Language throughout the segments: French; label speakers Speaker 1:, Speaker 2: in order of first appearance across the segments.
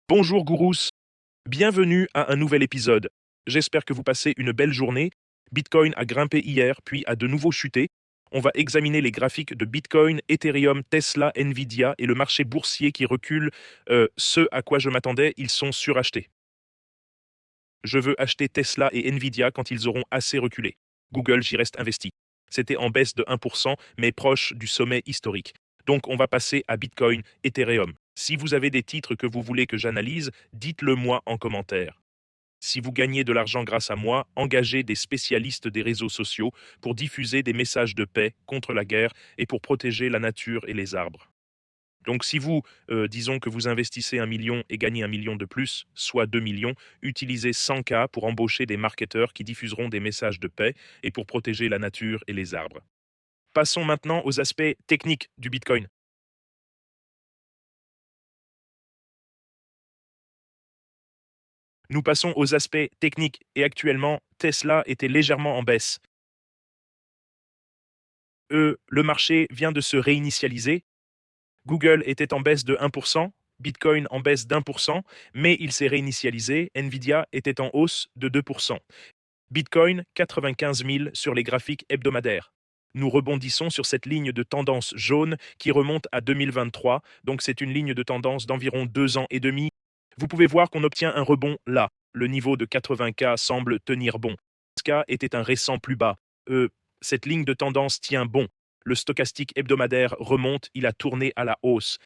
Speaker 1: Bonjour gourous, bienvenue à un nouvel épisode. J'espère que vous passez une belle journée. Bitcoin a grimpé hier, puis a de nouveau chuté. On va examiner les graphiques de Bitcoin, Ethereum, Tesla, Nvidia et le marché boursier qui recule. Ce à quoi je m'attendais, ils sont surachetés. Je veux acheter Tesla et Nvidia quand ils auront assez reculé. Google, j'y reste investi. C'était en baisse de 1%, mais proche du sommet historique. Donc on va passer à Bitcoin, Ethereum. Si vous avez des titres que vous voulez que j'analyse, dites-le moi en commentaire. Si vous gagnez de l'argent grâce à moi, engagez des spécialistes des réseaux sociaux pour diffuser des messages de paix contre la guerre et pour protéger la nature et les arbres. Donc si vous, disons que vous investissez 1 million et gagnez 1 million de plus, soit 2 millions, utilisez 100K pour embaucher des marketeurs qui diffuseront des messages de paix et pour protéger la nature et les arbres. Passons maintenant aux aspects techniques du Bitcoin. Nous passons aux aspects techniques et actuellement, Tesla était légèrement en baisse. Le marché vient de se réinitialiser. Google était en baisse de 1%, Bitcoin en baisse d'1%, mais il s'est réinitialisé. Nvidia était en hausse de 2%. Bitcoin, 95 000 sur les graphiques hebdomadaires. Nous rebondissons sur cette ligne de tendance jaune qui remonte à 2023, donc c'est une ligne de tendance d'environ 2 ans et demi. Vous pouvez voir qu'on obtient un rebond là. Le niveau de 80K semble tenir bon. 15K était un récent plus bas. Cette ligne de tendance tient bon. Le stochastique hebdomadaire remonte, il a tourné à la hausse.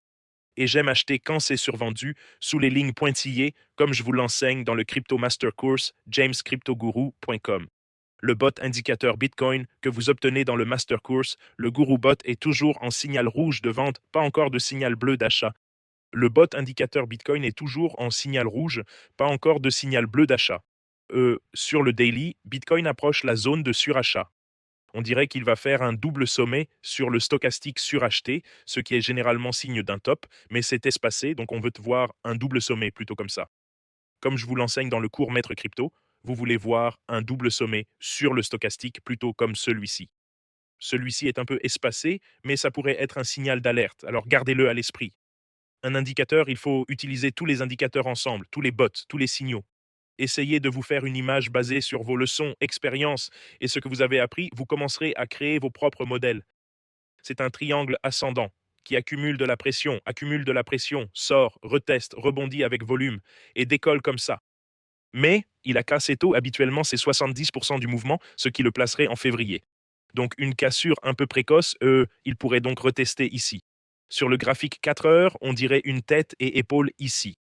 Speaker 1: Et j'aime acheter quand c'est survendu, sous les lignes pointillées, comme je vous l'enseigne dans le Crypto Master Course jamescryptoguru.com. Le bot indicateur Bitcoin que vous obtenez dans le Master Course, le Guru Bot est toujours en signal rouge de vente, pas encore de signal bleu d'achat. Le bot indicateur Bitcoin est toujours en signal rouge, pas encore de signal bleu d'achat. Sur le daily, Bitcoin approche la zone de surachat. On dirait qu'il va faire un double sommet sur le stochastique suracheté, ce qui est généralement signe d'un top, mais c'est espacé, donc on veut voir un double sommet plutôt comme ça. Comme je vous l'enseigne dans le cours Maître Crypto, vous voulez voir un double sommet sur le stochastique plutôt comme celui-ci. Celui-ci est un peu espacé, mais ça pourrait être un signal d'alerte, alors gardez-le à l'esprit. Un indicateur, il faut utiliser tous les indicateurs ensemble, tous les bots, tous les signaux. Essayez de vous faire une image basée sur vos leçons, expériences et ce que vous avez appris, vous commencerez à créer vos propres modèles. C'est un triangle ascendant qui accumule de la pression, sort, reteste, rebondit avec volume et décolle comme ça. Mais il a cassé tôt, habituellement c'est 70% du mouvement, ce qui le placerait en février. Donc une cassure un peu précoce, il pourrait donc retester ici. Sur le graphique 4 heures, on dirait une tête et épaule ici.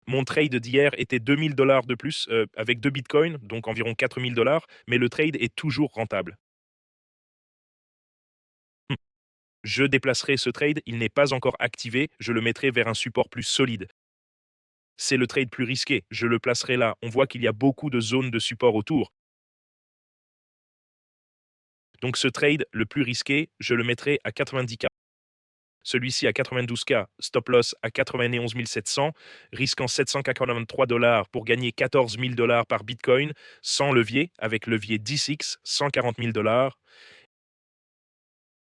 Speaker 1: Mon trade d'hier était 2 000 $ de plus avec 2 bitcoins, donc environ 4 000 $, mais le trade est toujours rentable. Hum. Je déplacerai ce trade, il n'est pas encore activé, je le mettrai vers un support plus solide. C'est le trade plus risqué, je le placerai là. On voit qu'il y a beaucoup de zones de support autour. Donc ce trade, le plus risqué, je le mettrai à 90K. Celui-ci à 92K, stop loss à 91 700, risquant 783 $ pour gagner 14 000 $ par Bitcoin, sans levier, avec levier 10x, 140 000 $.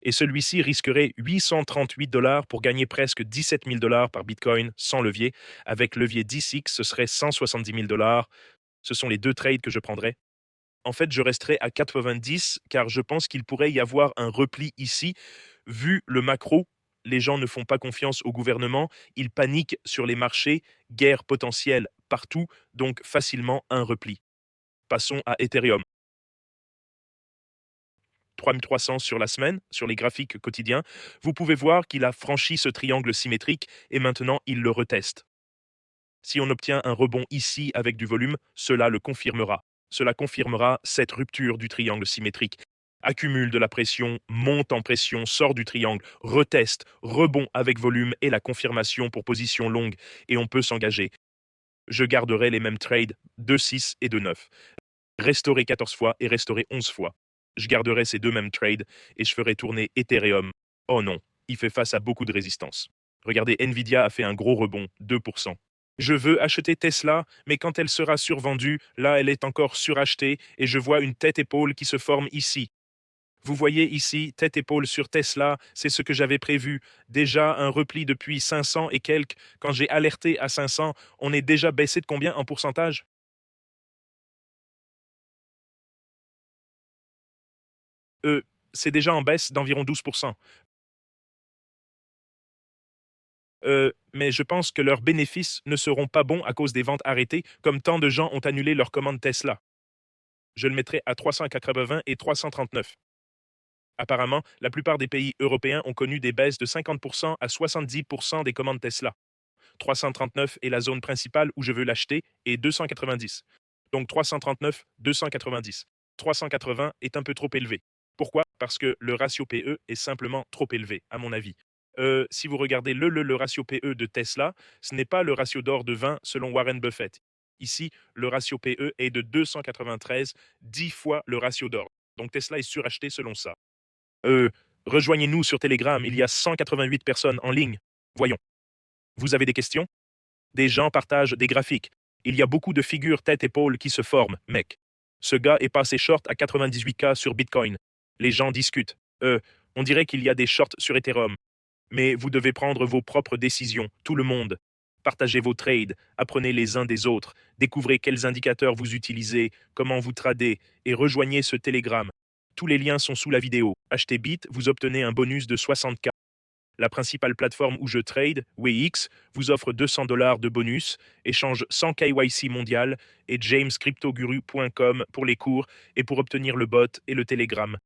Speaker 1: Et celui-ci risquerait 838 $ pour gagner presque 17 000 $ par Bitcoin, sans levier. Avec levier 10x, ce serait 170 000 $. Ce sont les deux trades que je prendrais. En fait, je resterai à 90 car je pense qu'il pourrait y avoir un repli ici. Vu le macro, les gens ne font pas confiance au gouvernement, ils paniquent sur les marchés, guerre potentielle partout, donc facilement un repli. Passons à Ethereum. 3300 sur la semaine, sur les graphiques quotidiens, vous pouvez voir qu'il a franchi ce triangle symétrique et maintenant il le reteste. Si on obtient un rebond ici avec du volume, cela le confirmera. Cela confirmera cette rupture du triangle symétrique. Accumule de la pression, monte en pression, sort du triangle, reteste, rebond avec volume et la confirmation pour position longue, et on peut s'engager. Je garderai les mêmes trades de 6 et de 9. Restaurer 14 fois et restaurer 11 fois. Je garderai ces deux mêmes trades et je ferai tourner Ethereum. Oh non, il fait face à beaucoup de résistance. Regardez, Nvidia a fait un gros rebond, 2%. Je veux acheter Tesla, mais quand elle sera survendue, là elle est encore surachetée et je vois une tête-épaule qui se forme ici. Vous voyez ici, tête-épaule sur Tesla, c'est ce que j'avais prévu. Déjà un repli depuis 500 et quelques. Quand j'ai alerté à 500, on est déjà baissé de combien en pourcentage? Euh, c'est déjà en baisse d'environ 12%. Mais je pense que leurs bénéfices ne seront pas bons à cause des ventes arrêtées, comme tant de gens ont annulé leurs commandes Tesla. Je le mettrai à 380 et 339. Apparemment, la plupart des pays européens ont connu des baisses de 50% à 70% des commandes Tesla. 339 est la zone principale où je veux l'acheter et 290. Donc 339, 290. 380 est un peu trop élevé. Pourquoi? Parce que le ratio PE est simplement trop élevé, à mon avis. Si vous regardez le ratio PE de Tesla, ce n'est pas le ratio d'or de 20 selon Warren Buffett. Ici, le ratio PE est de 293, 10 fois le ratio d'or. Donc Tesla est suracheté selon ça. Euh, Rejoignez-nous sur Telegram, il y a 188 personnes en ligne. Voyons. Vous avez des questions? Des gens partagent des graphiques. Il y a beaucoup de figures tête-épaule qui se forment, mec. Ce gars est passé short à 98K sur Bitcoin. Les gens discutent. On dirait qu'il y a des shorts sur Ethereum. Mais vous devez prendre vos propres décisions, tout le monde. Partagez vos trades, apprenez les uns des autres, découvrez quels indicateurs vous utilisez, comment vous tradez, et rejoignez ce Telegram. Tous les liens sont sous la vidéo. Achetez Bit, vous obtenez un bonus de 60K. La principale plateforme où je trade, WEX, vous offre 200 dollars de bonus, échange sans KYC mondial et jamescryptoguru.com pour les cours et pour obtenir le bot et le Telegram.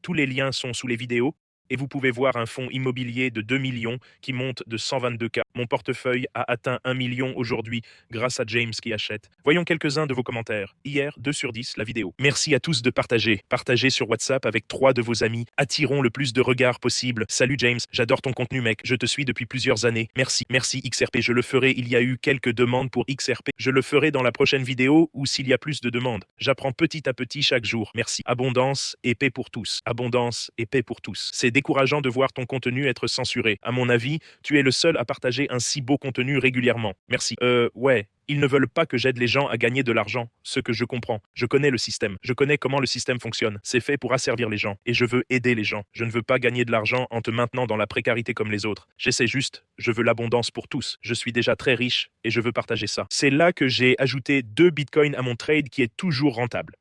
Speaker 1: Tous les liens sont sous les vidéos et vous pouvez voir un fonds immobilier de 2 millions qui monte de 122K. Mon portefeuille a atteint 1 million aujourd'hui grâce à James qui achète. Voyons quelques-uns de vos commentaires. Hier, 2 sur 10, la vidéo. Merci à tous de partager. Partagez sur WhatsApp avec 3 de vos amis. Attirons le plus de regards possible. Salut James, j'adore ton contenu mec. Je te suis depuis plusieurs années. Merci, merci XRP. Je le ferai. Il y a eu quelques demandes pour XRP. Je le ferai dans la prochaine vidéo ou s'il y a plus de demandes. J'apprends petit à petit chaque jour. Merci. Abondance et paix pour tous. Abondance et paix pour tous. C'est décourageant de voir ton contenu être censuré. À mon avis, tu es le seul à partager un si beau contenu régulièrement. Merci. Ouais. Ils ne veulent pas que j'aide les gens à gagner de l'argent, ce que je comprends. Je connais le système. Je connais comment le système fonctionne. C'est fait pour asservir les gens. Et je veux aider les gens. Je ne veux pas gagner de l'argent en te maintenant dans la précarité comme les autres. J'essaie juste. Je veux l'abondance pour tous. Je suis déjà très riche et je veux partager ça. C'est là que j'ai ajouté 2 bitcoins à mon trade qui est toujours rentable.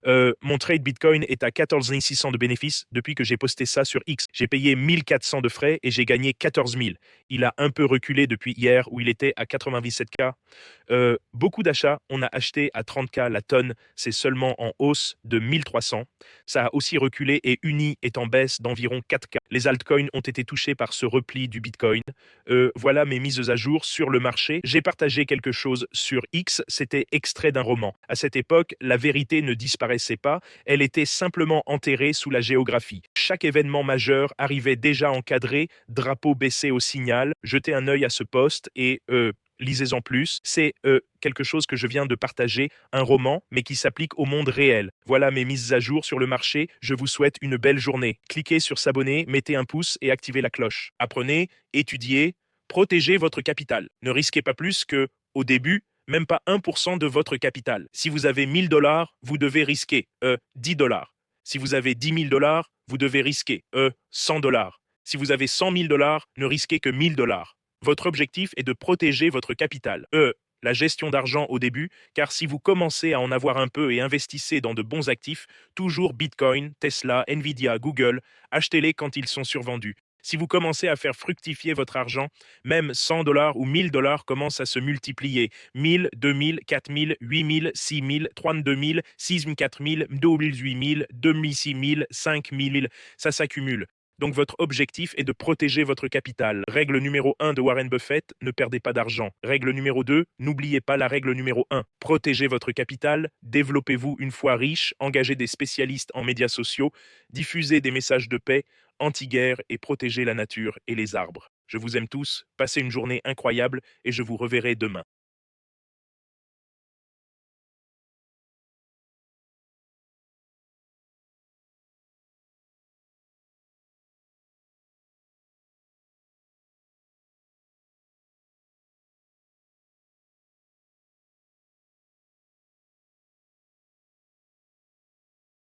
Speaker 1: Mon trade bitcoin est à 14 600 de bénéfices depuis que j'ai posté ça sur X. J'ai payé 1400 de frais et j'ai gagné 14 000. Il a un peu reculé depuis hier où il était à 97K. Beaucoup d'achats, on a acheté à 30K la tonne, c'est seulement en hausse de 1300. Ça a aussi reculé et Uni est en baisse d'environ 4K. Les altcoins ont été touchés par ce repli du Bitcoin. Voilà mes mises à jour sur le marché. J'ai partagé quelque chose sur X, c'était extrait d'un roman. À cette époque, la vérité ne disparaissait pas, elle était simplement enterrée sous la géographie. Chaque événement majeur arrivait déjà encadré, drapeau baissé au signal. Jetez un œil à ce post et lisez-en plus. C'est quelque chose que je viens de partager, un roman, mais qui s'applique au monde réel. Voilà mes mises à jour sur le marché. Je vous souhaite une belle journée. Cliquez sur s'abonner, mettez un pouce et activez la cloche. Apprenez, étudiez, protégez votre capital. Ne risquez pas plus que, au début, même pas 1% de votre capital. Si vous avez 1000 dollars, vous devez risquer 10 dollars. Si vous avez 10 000 dollars, vous devez risquer 100 dollars. Si vous avez 100 000 dollars, ne risquez que 1000 dollars. Votre objectif est de protéger votre capital. La gestion d'argent au début, car si vous commencez à en avoir un peu et investissez dans de bons actifs, toujours Bitcoin, Tesla, Nvidia, Google, achetez-les quand ils sont survendus. Si vous commencez à faire fructifier votre argent, même 100 dollars ou 1000 dollars commencent à se multiplier. 1000, 2000, 4000, 8000, 6000, 32 000, 6 000, 4000, 8 000, 2006 000, 5000, ça s'accumule. Donc votre objectif est de protéger votre capital. Règle numéro 1 de Warren Buffett, ne perdez pas d'argent. Règle numéro 2, n'oubliez pas la règle numéro 1. Protégez votre capital, développez-vous une fois riche, engagez des spécialistes en médias sociaux, diffusez des messages de paix, anti-guerre et protégez la nature et les arbres. Je vous aime tous, passez une journée incroyable et je vous reverrai demain.